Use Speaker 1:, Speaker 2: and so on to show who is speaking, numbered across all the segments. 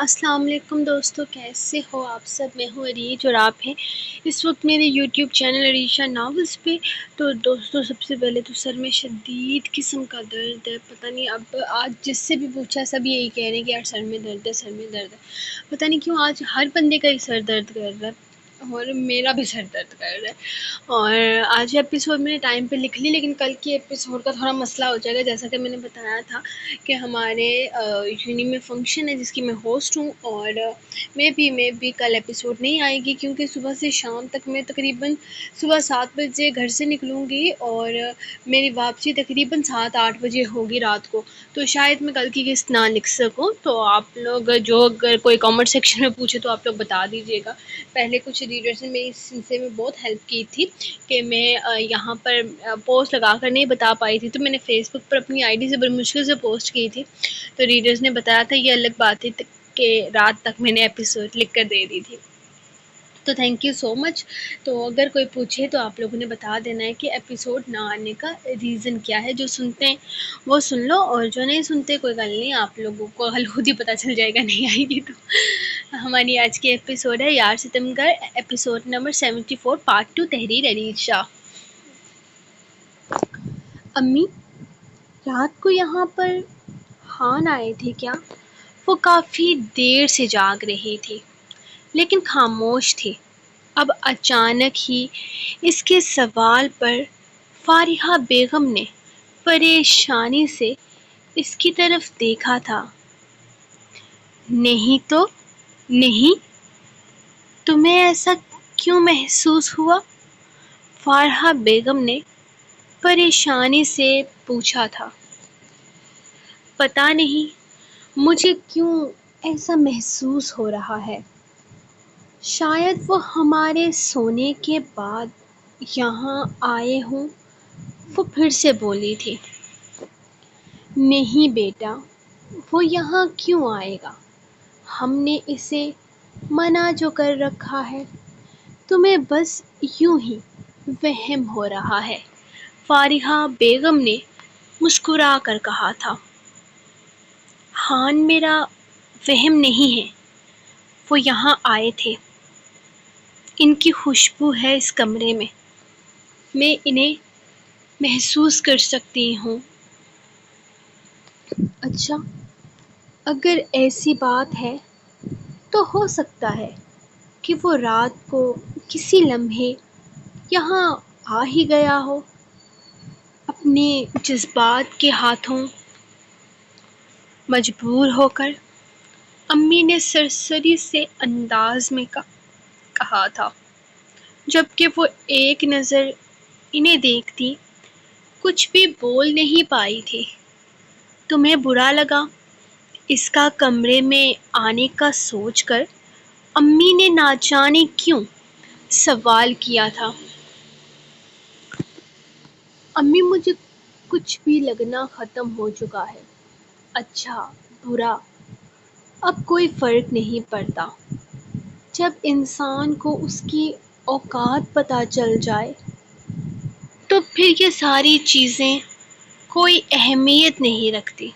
Speaker 1: السلام علیکم دوستو، کیسے ہو آپ سب؟ میں ہوں عریج اور آپ ہیں اس وقت میرے یوٹیوب چینل عریشہ ناولز پہ۔ تو دوستو، سب سے پہلے تو سر میں شدید قسم کا درد ہے، پتہ نہیں اب آج جس سے بھی پوچھا سب یہی کہہ رہے ہیں کہ یار سر میں درد ہے، سر میں درد ہے۔ پتہ نہیں کیوں آج ہر بندے کا ہی سر درد کر رہا ہے اور میرا بھی سر درد کر رہا ہے۔ اور آج ایپیسوڈ میں نے ٹائم پہ لکھ لی، لیکن کل کی ایپیسوڈ کا تھوڑا مسئلہ ہو جائے گا، جیسا کہ میں نے بتایا تھا کہ ہمارے یونی میں فنکشن ہے جس کی میں ہوسٹ ہوں، اور میں بھی کل ایپیسوڈ نہیں آئے گی، کیونکہ صبح سے شام تک میں تقریباً صبح 7 بجے گھر سے نکلوں گی اور میری واپسی تقریباً 7-8 بجے ہوگی رات کو، تو شاید میں کل کی قسط نہ لکھ سکوں۔ تو آپ لوگ جو اگر کوئی کامنٹ سیکشن میں پوچھے تو آپ لوگ بتا دیجیے گا۔ پہلے کچھ ریڈرز نے میری اس سلسلے میں بہت ہیلپ کی تھی کہ میں یہاں پر پوسٹ لگا کر نہیں بتا پائی تھی، تو میں نے فیس بک پر اپنی آئی ڈی سے بڑی مشکل سے پوسٹ کی تھی، تو ریڈرز نے بتایا تھا یہ الگ بات ہے کہ رات تک میں نے ایپیسوڈ لکھ کر دے دی تھی، تو تھینک یو سو مچ۔ تو اگر کوئی پوچھے تو آپ لوگوں نے بتا دینا ہے کہ ایپیسوڈ نہ آنے کا ریزن کیا ہے۔ جو سنتے ہیں وہ سن لو، اور جو نہیں سنتے کوئی گل نہیں، آپ لوگوں کو کل خود ہی پتہ چل جائے گا نہیں آئے گی تو۔ ہماری آج کی ایپیسوڈ ہے یار ستمگر، ایپیسوڈ نمبر 74، پارٹ 2، تحریر عریج شاہ۔ امی، رات کو یہاں پر خان آئے تھے کیا؟ وہ کافی دیر سے جاگ رہی تھی لیکن خاموش تھی۔ اب اچانک ہی اس کے سوال پر فارحہ بیگم نے پریشانی سے اس کی طرف دیکھا تھا۔ نہیں تو نہیں، تمہیں ایسا کیوں محسوس ہوا؟ فارحہ بیگم نے پریشانی سے پوچھا تھا۔ پتہ نہیں مجھے کیوں ایسا محسوس ہو رہا ہے، شاید وہ ہمارے سونے کے بعد یہاں آئے ہوں، وہ پھر سے بولی تھی۔ نہیں بیٹا، وہ یہاں کیوں آئے گا؟ ہم نے اسے منع جو کر رکھا ہے، تمہیں بس یوں ہی وہم ہو رہا ہے، فارحہ بیگم نے مسکرا کر کہا تھا۔ خان میرا وہم نہیں ہے، وہ یہاں آئے تھے، ان کی خوشبو ہے اس کمرے میں انہیں محسوس کر سکتی ہوں۔ اچھا، اگر ایسی بات ہے تو ہو سکتا ہے کہ وہ رات کو کسی لمحے یہاں آ ہی گیا ہو، اپنے جذبات کے ہاتھوں مجبور ہو کر، امی نے سرسری سے انداز میں کہا تھا، جبکہ وہ ایک نظر انہیں دیکھتی کچھ بھی بول نہیں پائی تھی۔ تمہیں برا لگا اس کا کمرے میں آنے کا سوچ کر؟ امی نے نہ جانے کیوں سوال کیا تھا۔ امی، مجھے کچھ بھی لگنا ختم ہو چکا ہے، اچھا برا اب کوئی فرق نہیں پڑتا۔ جب انسان کو اس کی اوقات پتہ چل جائے تو پھر یہ ساری چیزیں کوئی اہمیت نہیں رکھتی۔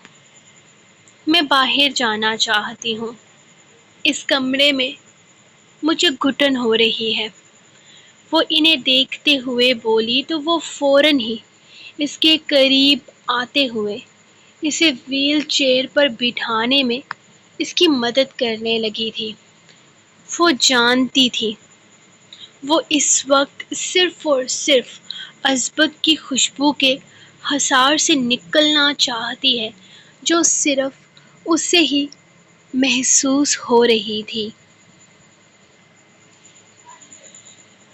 Speaker 1: میں باہر جانا چاہتی ہوں، اس کمرے میں مجھے گھٹن ہو رہی ہے، وہ انہیں دیکھتے ہوئے بولی تو وہ فوراً ہی اس کے قریب آتے ہوئے اسے ویل چیئر پر بٹھانے میں اس کی مدد کرنے لگی تھی۔ وہ جانتی تھی وہ اس وقت صرف اور صرف عصبت کی خوشبو کے حصار سے نکلنا چاہتی ہے جو صرف اسے ہی محسوس ہو رہی تھی۔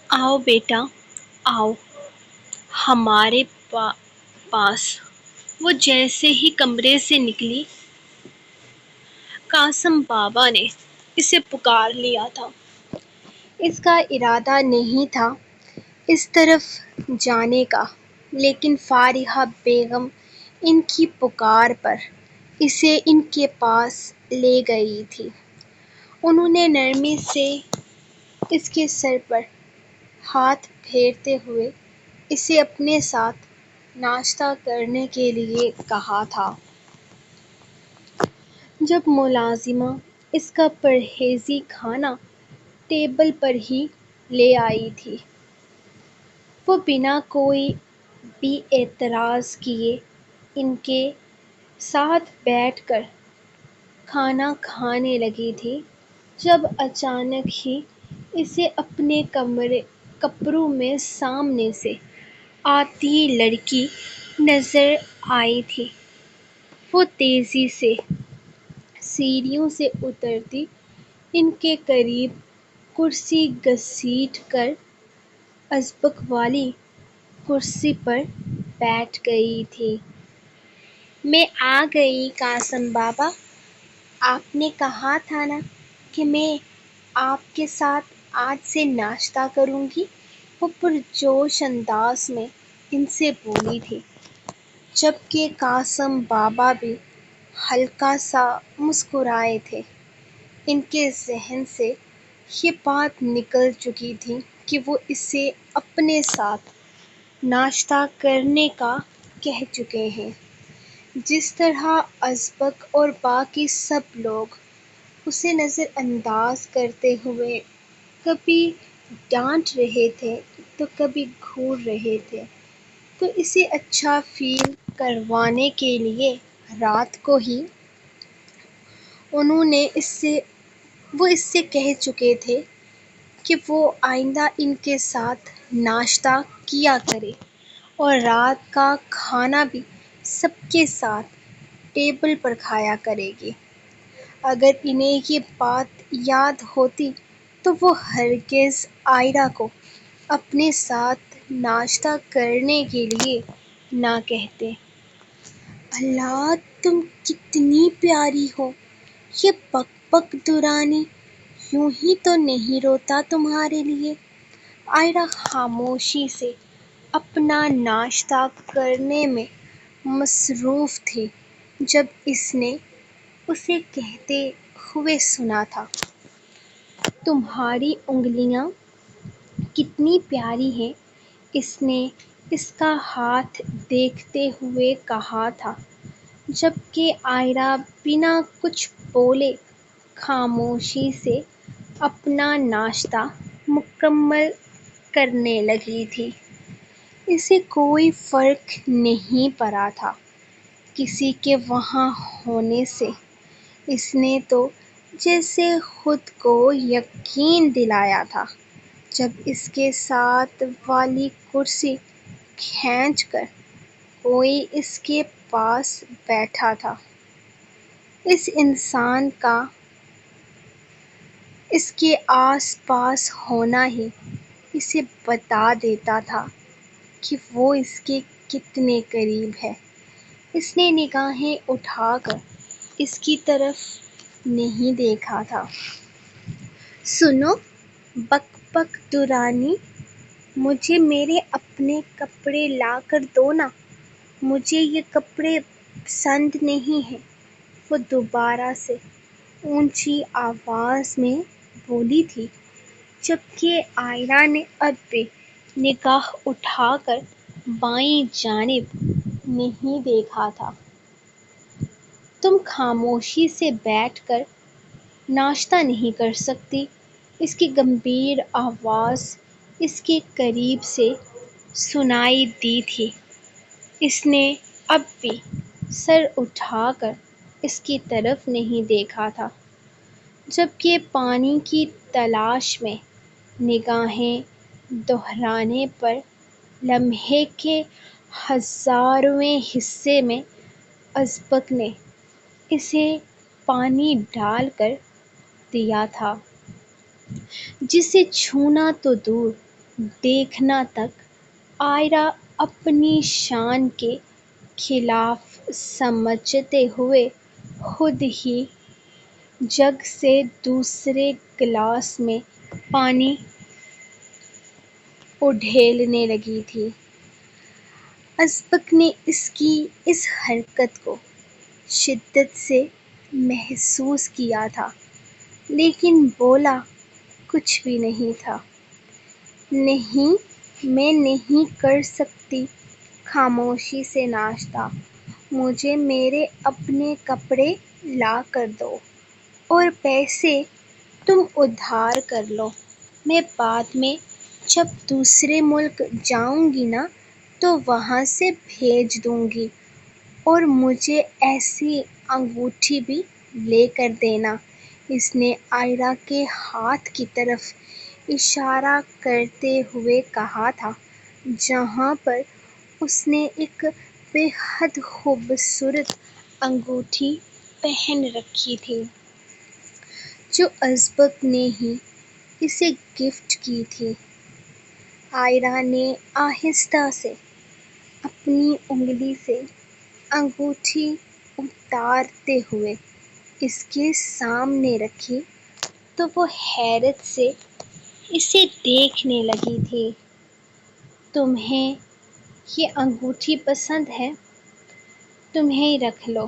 Speaker 1: آؤ بیٹا آؤ ہمارے پاس۔ وہ جیسے ہی کمرے سے نکلی، قاسم بابا نے اسے پکار لیا تھا۔ اس کا ارادہ نہیں تھا اس طرف جانے کا، لیکن فارحہ بیگم ان کی پکار پر اسے ان کے پاس لے گئی تھی۔ انہوں نے نرمی سے اس کے سر پر ہاتھ پھیرتے ہوئے اسے اپنے ساتھ ناشتہ کرنے کے لیے کہا تھا۔ جب ملازمہ اس کا پرہیزی کھانا ٹیبل پر ہی لے آئی تھی۔ وہ بنا کوئی بھی اعتراض کیے ان کے ساتھ بیٹھ کر کھانا کھانے لگی تھی، جب اچانک ہی اسے اپنے کپڑوں میں سامنے سے آتی لڑکی نظر آئی تھی۔ وہ تیزی سے سیڑھیوں سے اترتی ان کے قریب کرسی گھسیٹ کر ازبک والی کرسی پر بیٹھ گئی تھی۔ میں آ گئی قاسم بابا، آپ نے کہا تھا نا کہ میں آپ کے ساتھ آج سے ناشتہ کروں گی، وہ پرجوش انداز میں ان سے بولی تھی، جبکہ قاسم بابا بھی ہلکا سا مسکرائے تھے۔ ان کے ذہن سے یہ بات نکل چکی تھی کہ وہ اسے اپنے ساتھ ناشتہ کرنے کا کہہ چکے ہیں۔ جس طرح ازبک اور باقی سب لوگ اسے نظر انداز کرتے ہوئے کبھی ڈانٹ رہے تھے تو کبھی گھور رہے تھے، تو اسے اچھا فیل کروانے کے لیے رات کو ہی وہ اس سے کہہ چکے تھے کہ وہ آئندہ ان کے ساتھ ناشتہ کیا کرے اور رات کا کھانا بھی سب کے ساتھ ٹیبل پر کھایا کرے گی۔ اگر انہیں یہ بات یاد ہوتی تو وہ ہرگز عائرہ کو اپنے ساتھ ناشتہ کرنے کے لیے نہ کہتے۔ اللہ تم کتنی پیاری ہو، یہ بک بک دورانی یوں ہی تو نہیں روتا تمہارے لیے۔ عائرہ خاموشی سے اپنا ناشتہ کرنے میں مصروف تھی جب اس نے اسے کہتے ہوئے سنا تھا، تمہاری انگلیاں کتنی پیاری ہیں۔ اس نے اس کا ہاتھ دیکھتے ہوئے کہا تھا، جبکہ عائرہ بنا کچھ بولے خاموشی سے اپنا ناشتہ مکمل کرنے لگی تھی۔ اسے کوئی فرق نہیں پڑا تھا کسی کے وہاں ہونے سے۔ اس نے تو جیسے خود کو یقین دلایا تھا جب اس کے ساتھ والی کرسی کھینچ کر کوئی اس کے پاس بیٹھا تھا۔ اس انسان کا اس کے آس پاس ہونا ہی اسے بتا دیتا تھا کہ وہ اس کے کتنے قریب ہے۔ اس نے نگاہیں اٹھا کر اس کی طرف نہیں دیکھا تھا۔ سنو بک بک دورانی، مجھے میرے اپنے کپڑے لا کر دو نا، مجھے یہ کپڑے پسند نہیں ہیں، وہ دوبارہ سے اونچی آواز میں بولی تھی، جبکہ عائرہ نے اب بھی نگاہ اٹھا کر بائیں جانب نہیں دیکھا تھا۔ تم خاموشی سے بیٹھ کر ناشتہ نہیں کر سکتی؟ اس کی گمبھیر آواز اس کے قریب سے سنائی دی تھی۔ اس نے اب بھی سر اٹھا کر اس کی طرف نہیں دیکھا تھا، جبکہ پانی کی تلاش میں نگاہیں دہرانے پر لمحے کے ہزارویں حصے میں ازبک نے اسے پانی ڈال کر دیا تھا، جسے چھونا تو دور دیکھنا تک عائرہ اپنی شان کے خلاف سمجھتے ہوئے خود ہی جگ سے دوسرے گلاس میں پانی اڈھیلنے لگی تھی۔ ازبک نے اس کی اس حرکت کو شدت سے محسوس کیا تھا، لیکن بولا کچھ بھی نہیں تھا۔ نہیں، میں نہیں کر سکتی خاموشی سے ناشتہ، مجھے میرے اپنے کپڑے لا کر دو۔ اور پیسے تم ادھار کر لو، میں بعد میں جب دوسرے ملک جاؤں گی نا تو وہاں سے بھیج دوں گی، اور مجھے ایسی انگوٹھی بھی لے کر دینا۔ اس نے آئرا کے ہاتھ کی طرف اشارہ کرتے ہوئے کہا تھا، جہاں پر اس نے ایک بے حد خوبصورت انگوٹھی پہن رکھی تھی، جو ازبک نے ہی اسے گفٹ کی تھی۔ آئرا نے آہستہ سے اپنی انگلی سے انگوٹھی اتارتے ہوئے اس کے سامنے رکھی تو وہ حیرت سے اسے دیکھنے لگی تھی۔ تمہیں یہ انگوٹھی پسند ہے؟ تمہیں رکھ لو۔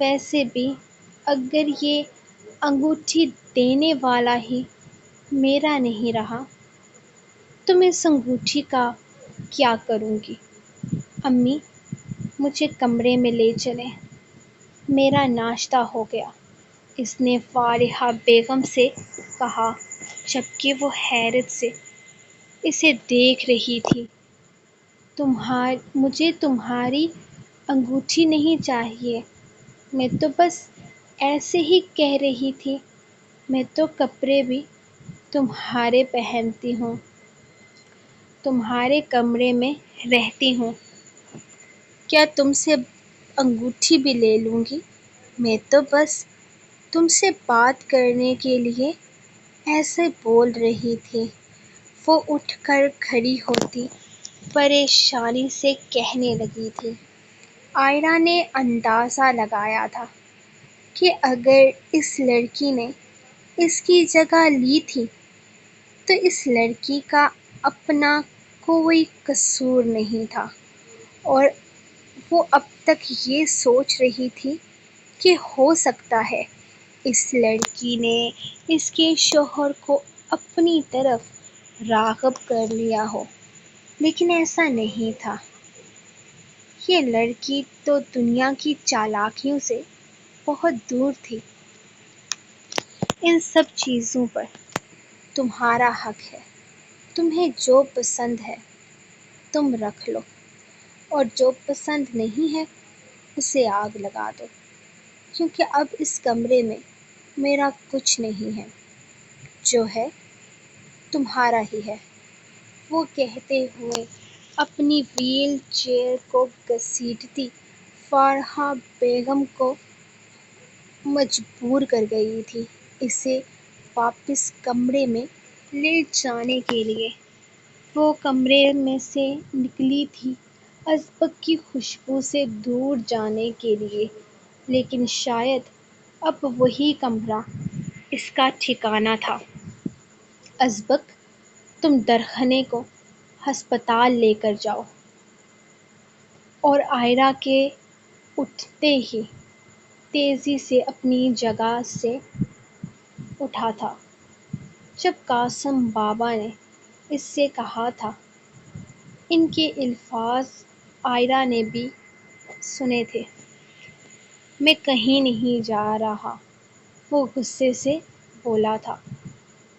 Speaker 1: ویسے بھی اگر یہ انگوٹھی دینے والا ہی میرا نہیں رہا تو میں اس انگوٹھی کا کیا کروں گی؟ امی، مجھے کمرے میں لے چلیں، میرا ناشتہ ہو گیا، اس نے فارحہ بیگم سے کہا جبکہ وہ حیرت سے اسے دیکھ رہی تھی۔ مجھے تمہاری انگوٹھی نہیں چاہیے، میں تو بس ایسے ہی کہہ رہی تھی، میں تو کپڑے بھی تمہارے پہنتی ہوں، تمہارے کمرے میں رہتی ہوں، کیا تم سے انگوٹھی بھی لے لوں گی؟ میں تو بس تم سے بات کرنے کے لیے ایسے بول رہی تھی۔ وہ اٹھ کر کھڑی ہوتی پریشانی سے کہنے لگی تھی۔ آئرا نے اندازہ لگایا تھا کہ اگر اس لڑکی نے اس کی جگہ لی تھی تو اس لڑکی کا اپنا کوئی قصور نہیں تھا، اور وہ اب تک یہ سوچ رہی تھی کہ ہو سکتا ہے اس لڑکی نے اس کے شوہر کو اپنی طرف راغب کر لیا ہو، لیکن ایسا نہیں تھا۔ یہ لڑکی تو دنیا کی چالاکیوں سے بہت دور تھی۔ ان سب چیزوں پر تمہارا حق ہے، تمہیں جو پسند ہے تم رکھ لو، اور جو پسند نہیں ہے اسے آگ لگا دو، کیونکہ اب اس کمرے میں میرا کچھ نہیں ہے، جو ہے تمہارا ہی ہے۔ وہ کہتے ہوئے اپنی ویل چیئر کو گھسیٹتی فارحہ بیگم کو مجبور کر گئی تھی اسے واپس کمرے میں لے جانے کے لیے۔ وہ کمرے میں سے نکلی تھی ازبک کی خوشبو سے دور جانے کے لیے، لیکن شاید اب وہی کمرہ اس کا ٹھکانہ تھا۔ ازبک، تم درخنے کو ہسپتال لے کر جاؤ۔ اور آئرا کے اٹھتے ہی تیزی سے اپنی جگہ سے اٹھا تھا۔ جب قاسم بابا نے اس سے کہا تھا، ان کے الفاظ آئرا نے بھی سنے تھے۔ میں کہیں نہیں جا رہا، وہ غصے سے بولا تھا۔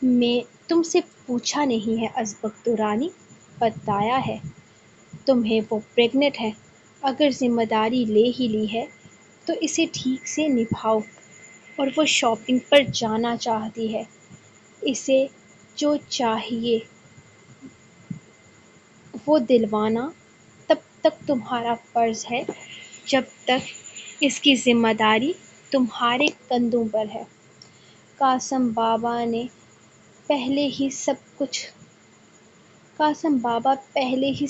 Speaker 1: میں تم سے پوچھا نہیں ہے ازبک دورانی، بتایا ہے تمہیں وہ پریگننٹ ہے۔ اگر ذمہ داری لے ہی لی ہے تو اسے ٹھیک سے نبھاؤ، اور وہ شاپنگ پر جانا چاہتی ہے، اسے جو چاہیے وہ دلوانا تب تک تمہارا فرض ہے جب تک اس کی ذمہ داری تمہارے کندھوں پر ہے۔ قاسم بابا پہلے ہی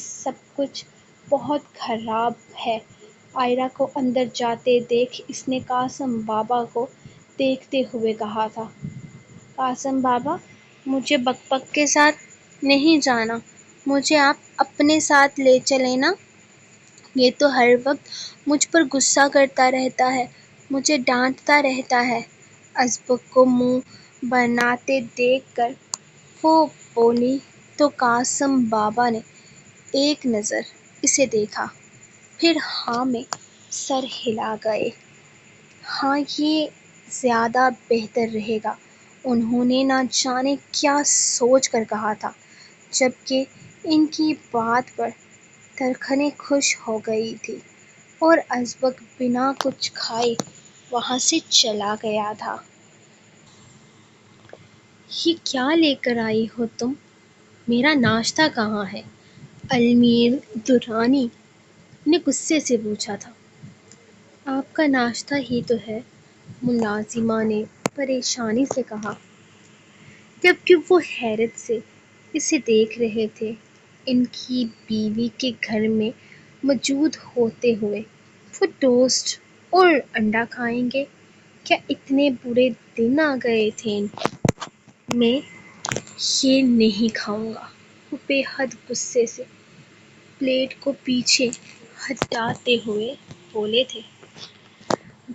Speaker 1: سب کچھ بہت خراب ہے۔ آئرا کو اندر جاتے دیکھ اس نے قاسم بابا کو دیکھتے ہوئے کہا تھا، قاسم بابا، مجھے بک بک کے ساتھ نہیں جانا، مجھے آپ اپنے ساتھ لے چلیں نا۔ یہ تو ہر وقت مجھ پر غصہ کرتا رہتا ہے، مجھے ڈانٹتا رہتا ہے۔ ازبک کو منہ بناتے دیکھ کر وہ بولی تو قاسم بابا نے ایک نظر اسے دیکھا، پھر ہاں میں سر ہلا گئے۔ ہاں، یہ
Speaker 2: زیادہ بہتر رہے گا۔ انہوں نے نہ جانے کیا سوچ کر کہا تھا، جبکہ ان کی بات پر ترکھنے خوش ہو گئی تھی اور ازبک بنا کچھ کھائے وہاں سے چلا گیا تھا۔
Speaker 1: یہ کیا لے کر آئی ہو تم؟ میرا ناشتہ کہاں ہے؟ المیر درانی نے غصے سے پوچھا تھا۔ آپ کا ناشتہ ہی تو ہے، ملازمہ نے پریشانی سے کہا، جبکہ وہ حیرت سے اسے دیکھ رہے تھے۔ ان کی بیوی کے گھر میں موجود ہوتے ہوئے وہ ٹوسٹ اور انڈا کھائیں گے؟ کیا اتنے برے دن آ گئے تھے ان پر؟ میں یہ نہیں کھاؤں گا، وہ بے حد غصے سے پلیٹ کو پیچھے ہٹاتے ہوئے بولے تھے۔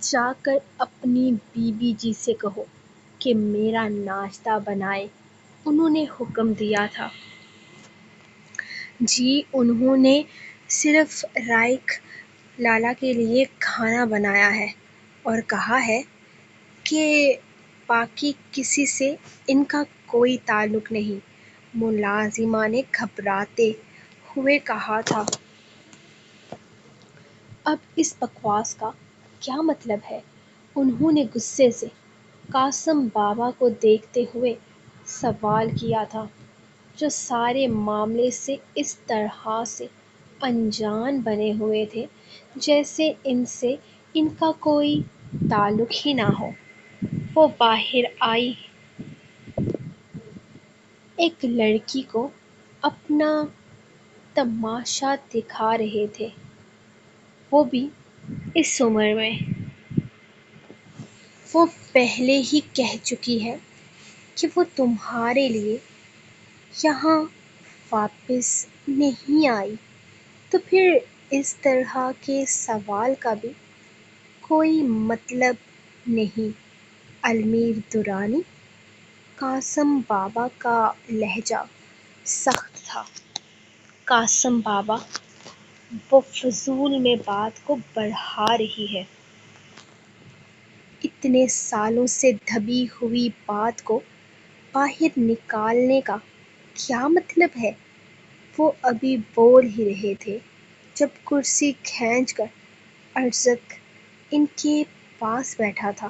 Speaker 1: جا کر اپنی بیوی جی سے کہو کہ میرا ناشتہ بنائے، انہوں نے حکم دیا تھا۔ جی، انہوں نے صرف رائق لالا کے لیے کھانا بنایا ہے اور کہا ہے کہ باقی کسی سے ان کا کوئی تعلق نہیں، ملازمہ نے گھبراتے ہوئے کہا تھا۔ اب اس بکواس کا کیا مطلب ہے؟ انہوں نے غصے سے قاسم بابا کو دیکھتے ہوئے سوال کیا تھا، جو سارے معاملے سے اس طرح سے انجان بنے ہوئے تھے جیسے ان سے ان کا کوئی تعلق ہی نہ ہو۔ وہ باہر آئی، ایک لڑکی کو اپنا تماشا دکھا رہے تھے، وہ بھی اس عمر میں۔ وہ پہلے ہی کہہ چکی ہے کہ وہ تمہارے لیے یہاں واپس نہیں آئی، تو پھر اس طرح کے سوال کا بھی کوئی مطلب نہیں۔ المیر درانی، قاسم بابا کا لہجہ سخت تھا۔ قاسم بابا، وہ فضول میں بات کو بڑھا رہی ہے۔ اتنے سالوں سے دبی ہوئی بات کو باہر نکالنے کا کیا مطلب ہے؟ وہ ابھی بول ہی رہے تھے جب کرسی کھینچ کر ارزق ان کے پاس بیٹھا تھا،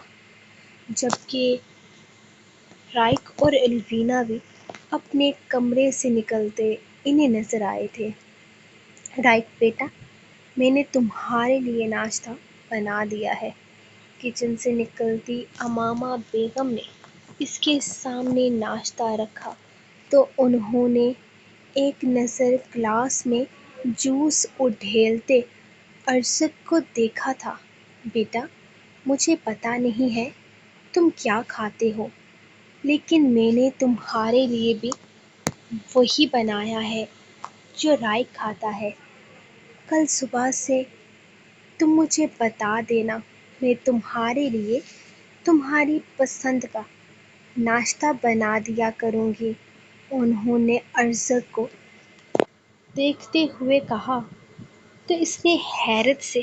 Speaker 1: جبکہ رائق اور الوینا بھی اپنے کمرے سے نکلتے انہیں نظر آئے تھے۔ رائق بیٹا، میں نے تمہارے لیے ناشتہ بنا دیا ہے۔ کچن سے نکلتی امامہ بیگم نے اس کے سامنے ناشتہ رکھا تو انہوں نے ایک نظر گلاس میں جوس اڈھیلتے ارزق کو دیکھا تھا۔ بیٹا، مجھے پتہ نہیں ہے تم کیا کھاتے ہو، لیکن میں نے تمہارے لیے بھی وہی بنایا ہے جو رائق کھاتا ہے۔ کل صبح سے تم مجھے بتا دینا، میں تمہارے لیے تمہاری پسند کا ناشتہ بنا دیا کروں گی۔ انہوں نے ارزق کو دیکھتے ہوئے کہا تو اس نے حیرت سے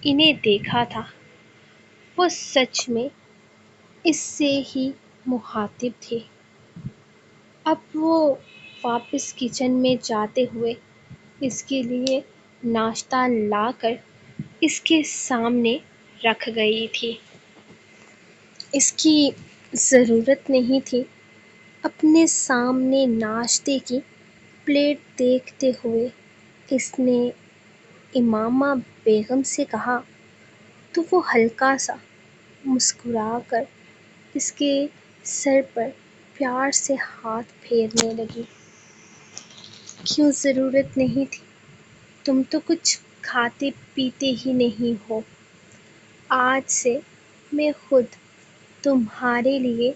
Speaker 1: انہیں دیکھا تھا۔ وہ سچ میں اس سے ہی مخاطب تھے۔ اب وہ واپس کچن میں جاتے ہوئے اس کے لیے ناشتہ لا کر اس کے سامنے رکھ گئی تھی۔ اس کی ضرورت نہیں تھی۔ اپنے سامنے ناشتے کی پلیٹ دیکھتے ہوئے اس نے امامہ بیگم سے کہا تو وہ ہلکا سا مسکرا کر اس کے سر پر پیار سے ہاتھ پھیرنے لگی۔ کیوں ضرورت نہیں تھی؟ تم تو کچھ کھاتے پیتے ہی نہیں ہو۔ آج سے میں خود تمہارے لیے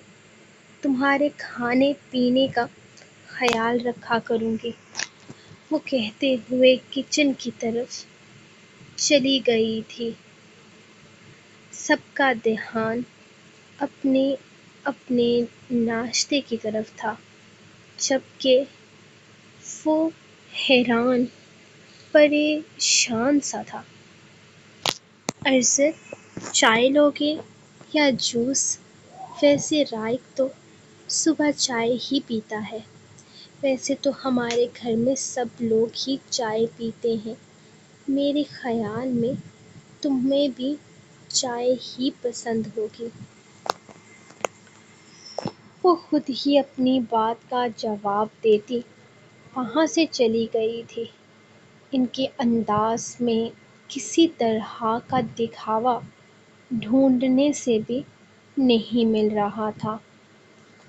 Speaker 1: تمہارے کھانے پینے کا خیال رکھا کروں گی۔ وہ کہتے ہوئے کچن کی طرف چلی گئی تھی۔ سب کا دھیان اپنے اپنے ناشتے کی طرف تھا، جبکہ وہ حیران پریشان سا تھا۔ ارزق، چائے لوگے؟
Speaker 2: یا جوس؟ ویسے رائق تو صبح چائے ہی پیتا ہے۔ ویسے تو ہمارے گھر میں سب لوگ ہی چائے پیتے ہیں، میرے خیال میں تمہیں بھی چائے ہی پسند ہوگی۔ وہ خود ہی اپنی بات کا جواب دیتی وہاں سے چلی گئی تھی۔ ان کے انداز میں کسی طرح کا دکھاوا ڈھونڈنے سے بھی نہیں مل رہا تھا۔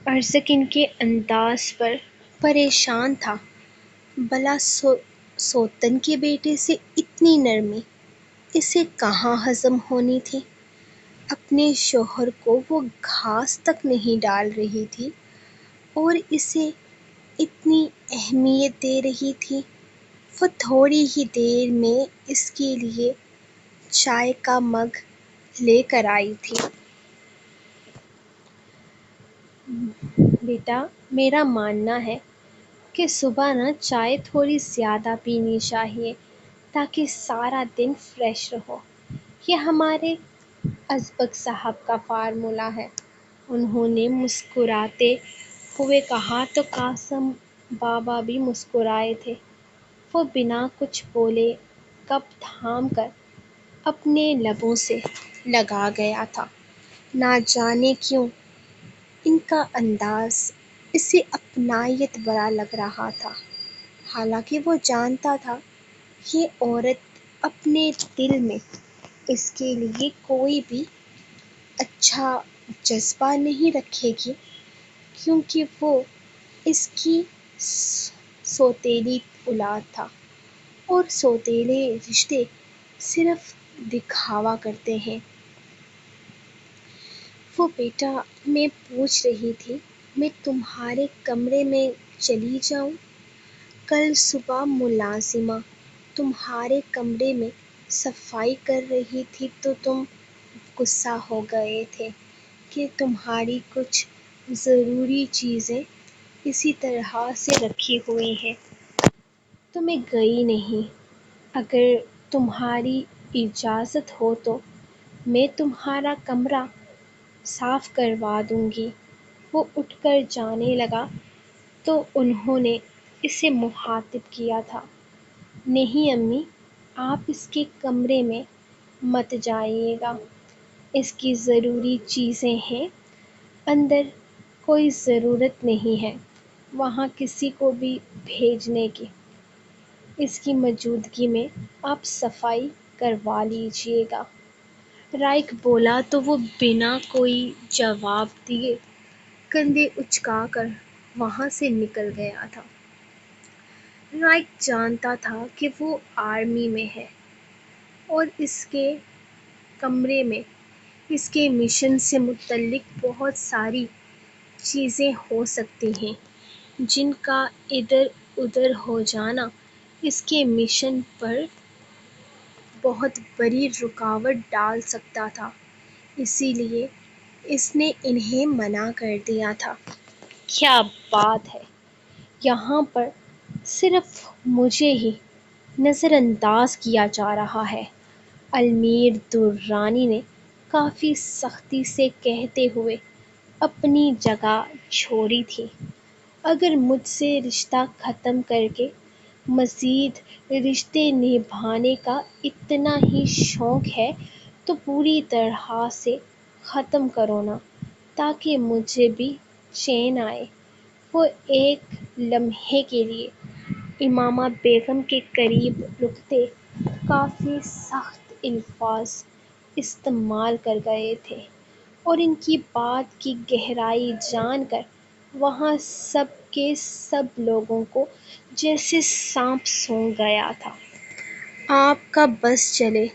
Speaker 2: ارزق ان کے انداز پر پریشان تھا۔ بلا سوتن کے بیٹے سے اتنی نرمی اسے کہاں ہضم ہونی تھی؟ اپنے شوہر کو وہ گھاس تک نہیں ڈال رہی تھی اور اسے اتنی اہمیت دے رہی تھی۔ وہ تھوڑی ہی دیر میں اس کے لیے چائے کا مگ لے کر آئی تھی۔ بیٹا، میرا ماننا ہے کہ صبح چائے تھوڑی زیادہ پینی چاہیے تاکہ سارا دن فریش رہو۔ یہ ہمارے ازبک صاحب کا فارمولہ ہے، انہوں نے مسکراتے ہوئے کہا تو قاسم بابا بھی مسکرائے تھے۔ وہ بنا کچھ بولے کپ تھام کر اپنے لبوں سے لگا گیا تھا۔ نہ جانے کیوں ان کا انداز اسے اپنائیت بھرا لگ رہا تھا، حالانکہ وہ جانتا تھا یہ عورت اپنے دل میں اس کے لیے کوئی بھی اچھا جذبہ نہیں رکھے گی، کیونکہ وہ اس کی سوتیلی اولاد تھا اور سوتیلے رشتے صرف دکھاوا کرتے ہیں۔ وہ بیٹا، میں پوچھ رہی تھی میں تمہارے کمرے میں چلی جاؤں؟ کل صبح ملازمہ تمہارے کمرے میں صفائی کر رہی تھی تو تم غصہ ہو گئے تھے کہ تمہاری کچھ ضروری چیزیں اسی طرح سے رکھی ہوئی ہیں، تو میں گئی نہیں۔ اگر تمہاری اجازت ہو تو میں تمہارا کمرہ صاف کروا دوں گی۔ وہ اٹھ کر جانے لگا تو انہوں نے اسے مخاطب کیا تھا، نہیں امی، آپ اس کے کمرے میں مت جائیے گا، اس کی ضروری چیزیں ہیں، اندر کوئی ضرورت نہیں ہے وہاں کسی کو بھی بھیجنے کی، اس کی موجودگی میں آپ صفائی کروا لیجیے گا۔ رائق بولا تو وہ بنا کوئی جواب دیے کندھے اچکا کر وہاں سے نکل گیا تھا۔ رائق جانتا تھا کہ وہ آرمی میں ہے اور اس کے کمرے میں اس کے مشن سے متعلق بہت ساری چیزیں ہو سکتی ہیں جن کا ادھر ادھر ہو جانا اس کے مشن پر بہت بڑی رکاوٹ ڈال سکتا تھا، اسی لیے اس نے انہیں منع کر دیا تھا۔ کیا بات ہے، یہاں پر صرف مجھے ہی نظر انداز کیا جا رہا ہے، المیر درانی نے کافی سختی سے کہتے ہوئے اپنی جگہ چھوڑی تھی۔ اگر مجھ سے رشتہ ختم کر کے مزید رشتے نبھانے کا اتنا ہی شوق ہے تو پوری طرح سے ختم کرو نا، تاکہ مجھے بھی چین آئے۔ وہ ایک لمحے کے لیے امامہ بیگم کے قریب رکتے کافی سخت الفاظ استعمال کر گئے تھے اور ان کی بات کی گہرائی جان کر وہاں سب کے سب لوگوں کو جیسے سانپ سونگھ گیا تھا۔ آپ کا بس چلے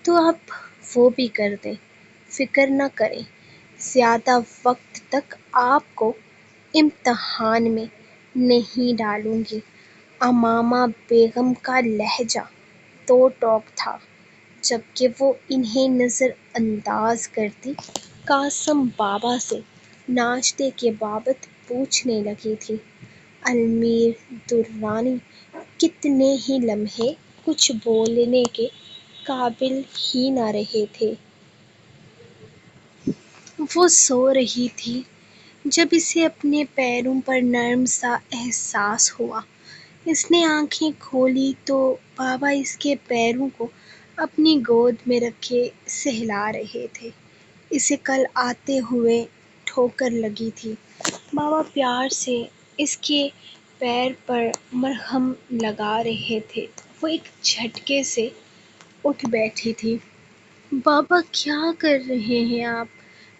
Speaker 2: تو آپ وہ بھی کر دیں، فکر نہ کریں، زیادہ وقت تک آپ کو امتحان میں نہیں ڈالوں گی۔ امامہ بیگم کا لہجہ تو ٹوک تھا جبکہ وہ انہیں نظر انداز کرتی قاسم بابا سے ناشتے کے بابت پوچھنے لگی تھی۔ المیر درانی کتنے ہی لمحے کچھ بولنے کے قابل ہی نہ رہے تھے۔ وہ سو رہی تھی جب اسے اپنے پیروں پر نرم سا احساس ہوا۔ اس نے آنکھیں کھولی تو بابا اس کے پیروں کو اپنی گود میں رکھے سہلا رہے تھے۔ اسے کل آتے ہوئے ٹھوکر لگی تھی۔ بابا پیار سے اس کے پیر پر مرہم لگا رہے تھے۔ وہ ایک جھٹکے سے اٹھ بیٹھی تھی۔ بابا کیا کر رہے ہیں آپ؟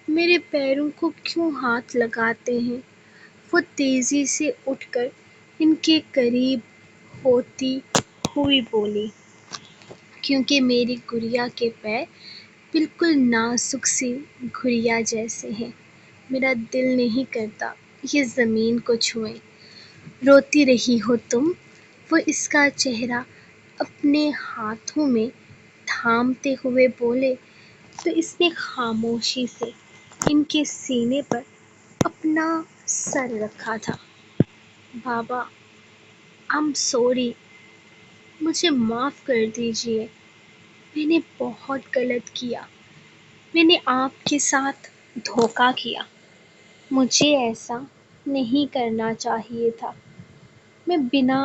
Speaker 2: میرے پیروں کو کیوں ہاتھ لگاتے ہیں؟ وہ تیزی سے اٹھ کر ان کے قریب ہوتی ہوئی بولی، کیونکہ میری گڑیا کے پیر بالکل نازک سی گڑیا جیسے ہیں۔ میرا دل نہیں کرتا یہ زمین کو چھوئیں۔ روتی رہی ہو تم؟ وہ اس کا چہرہ اپنے ہاتھوں میں تھامتے ہوئے بولے تو اس نے خاموشی سے ان کے سینے پر اپنا سر رکھا تھا۔ بابا I'm sorry، مجھے معاف کر دیجیے، میں نے بہت غلط کیا، میں نے آپ کے ساتھ دھوکہ کیا، مجھے ایسا نہیں کرنا چاہیے تھا، میں بنا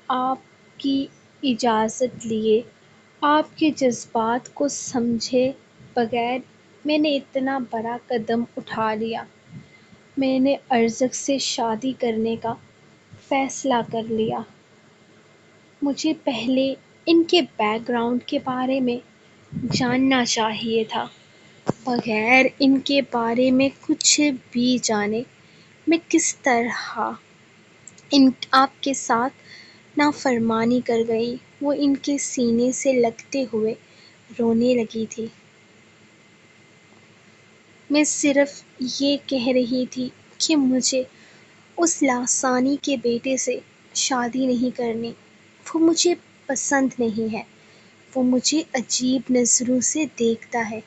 Speaker 2: آپ کی اجازت لیے، آپ کے جذبات کو سمجھے بغیر میں نے اتنا بڑا قدم اٹھا لیا، میں نے ارزق سے شادی کرنے کا فیصلہ کر لیا، مجھے پہلے ان کے بیک گراؤنڈ کے بارے میں جاننا چاہیے تھا، بغیر ان کے بارے میں کچھ بھی جانے میں کس طرح آپ کے ساتھ نافرمانی کر گئی۔ وہ ان کے سینے سے لگتے ہوئے رونے لگی تھی۔ میں صرف یہ کہہ رہی تھی کہ مجھے اس لاسانی کے بیٹے سے شادی نہیں کرنی، وہ مجھے پسند نہیں ہے، وہ مجھے عجیب نظروں سے دیکھتا ہے،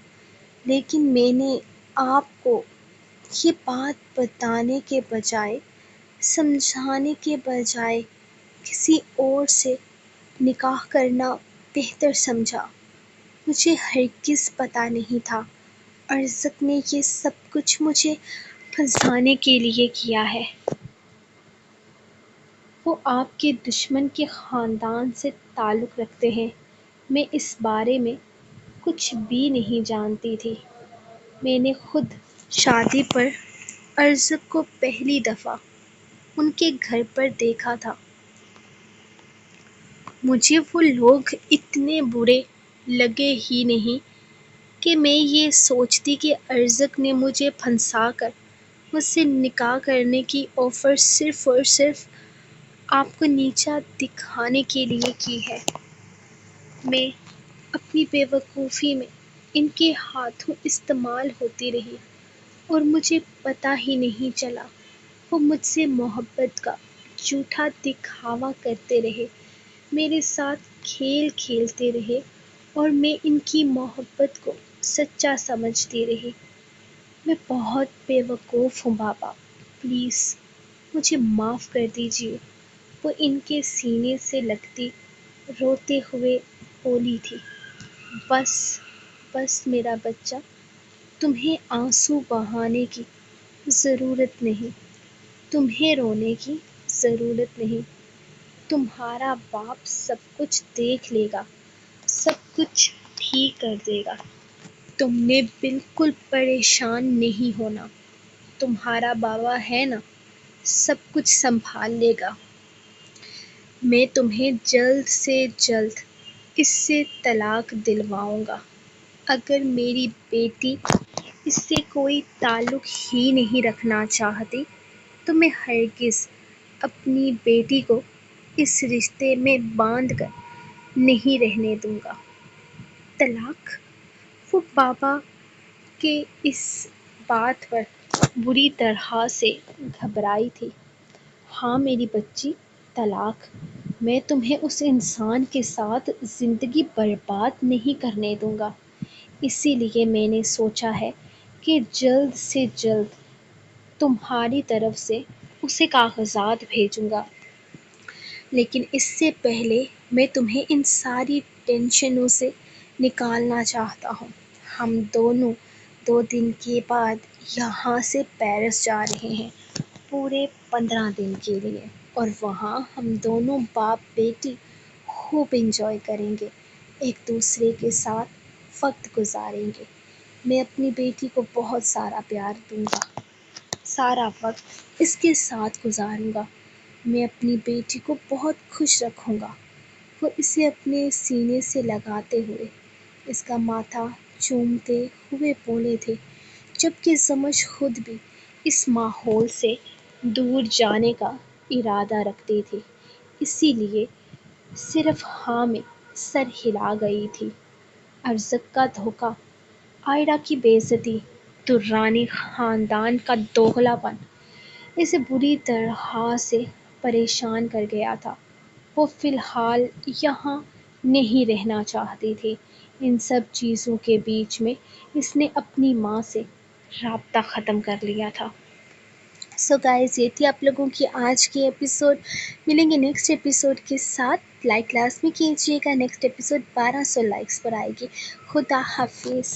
Speaker 2: لیکن میں نے آپ کو یہ بات بتانے کے بجائے، سمجھانے کے بجائے کسی اور سے نکاح کرنا بہتر سمجھا۔ مجھے ہرگز پتہ نہیں تھا ارزق نے یہ سب کچھ مجھے پھنسانے کے لیے کیا ہے۔ وہ آپ کے دشمن کے خاندان سے تعلق رکھتے ہیں، میں اس بارے میں کچھ بھی نہیں جانتی تھی۔ میں نے خود شادی پر ارزق کو پہلی دفعہ ان کے گھر پر دیکھا تھا۔ مجھے وہ لوگ اتنے برے لگے ہی نہیں کہ میں یہ سوچتی کہ ارزق نے مجھے پھنسا کر مجھ سے نکاح کرنے کی آفر صرف اور صرف آپ کو نیچا دکھانے کے لیے کی ہے۔ میں اپنی بے وقوفی میں ان کے ہاتھوں استعمال ہوتی رہی اور مجھے پتہ ہی نہیں چلا۔ وہ مجھ سے محبت کا جھوٹا دکھاوا کرتے رہے، میرے ساتھ کھیل کھیلتے رہے اور میں ان کی محبت کو سچا سمجھتی رہی۔ میں بہت بے وقوف ہوں بابا، پلیز مجھے معاف کر دیجیے۔ وہ ان کے سینے سے لگتی روتے ہوئے بولی تھی۔ بس بس میرا بچہ، تمہیں آنسو بہانے کی ضرورت نہیں، تمہیں رونے کی ضرورت نہیں، تمہارا باپ سب کچھ دیکھ لے گا، سب کچھ ٹھیک کر دے گا۔ تم نے بالکل پریشان نہیں ہونا، تمہارا بابا ہے نا، سب کچھ سنبھال لے گا۔ میں تمہیں جلد سے جلد اس سے طلاق دلواؤں گا۔ اگر میری بیٹی اس سے کوئی تعلق ہی نہیں رکھنا چاہتی تو میں ہرگز اپنی بیٹی کو اس رشتے میں باندھ کر نہیں رہنے دوں گا۔ طلاق؟ وہ بابا کے اس بات پر بری طرح سے گھبرائی تھی۔ ہاں میری بچی، طلاق۔ میں تمہیں اس انسان کے ساتھ زندگی برباد نہیں کرنے دوں گا، اسی لیے میں نے سوچا ہے کہ جلد سے جلد تمہاری طرف سے اسے کاغذات بھیجوں گا، لیکن اس سے پہلے میں تمہیں ان ساری ٹینشنوں سے نکالنا چاہتا ہوں۔ ہم دونوں 2 دن کے بعد یہاں سے پیرس جا رہے ہیں پورے 15 دن کے لیے، اور وہاں ہم دونوں باپ بیٹی خوب انجوائے کریں گے، ایک دوسرے کے ساتھ وقت گزاریں گے۔ میں اپنی بیٹی کو بہت سارا پیار دوں گا، سارا وقت اس کے ساتھ گزاروں گا۔ میں اپنی بیٹی کو بہت خوش رکھوں گا۔ وہ اسے اپنے سینے سے لگاتے ہوئے اس کا ماتھا چومتے ہوئے بولے تھے، جبکہ زمج خود بھی اس ماحول سے دور جانے کا ارادہ رکھتی تھی، اسی لیے صرف ہاں میں سر ہلا گئی تھی۔ ارزق کا دھوکہ، آئرہ کی بے عزتی، درانی خاندان کا دوغلا پن اسے بری طرح سے پریشان کر گیا تھا۔ وہ فی الحال یہاں نہیں رہنا چاہتی تھی۔ ان سب چیزوں کے بیچ میں اس نے اپنی ماں سے رابطہ ختم کر لیا تھا۔ سو گائز، یہ تھی آپ لوگوں کی آج کی ایپیسوڈ۔ ملیں گے نیکسٹ ایپیسوڈ کے ساتھ۔ لائک لازمی کیجیے گا، نیکسٹ ایپیسوڈ 1200 لائکس پر آئے گی۔ خدا حافظ۔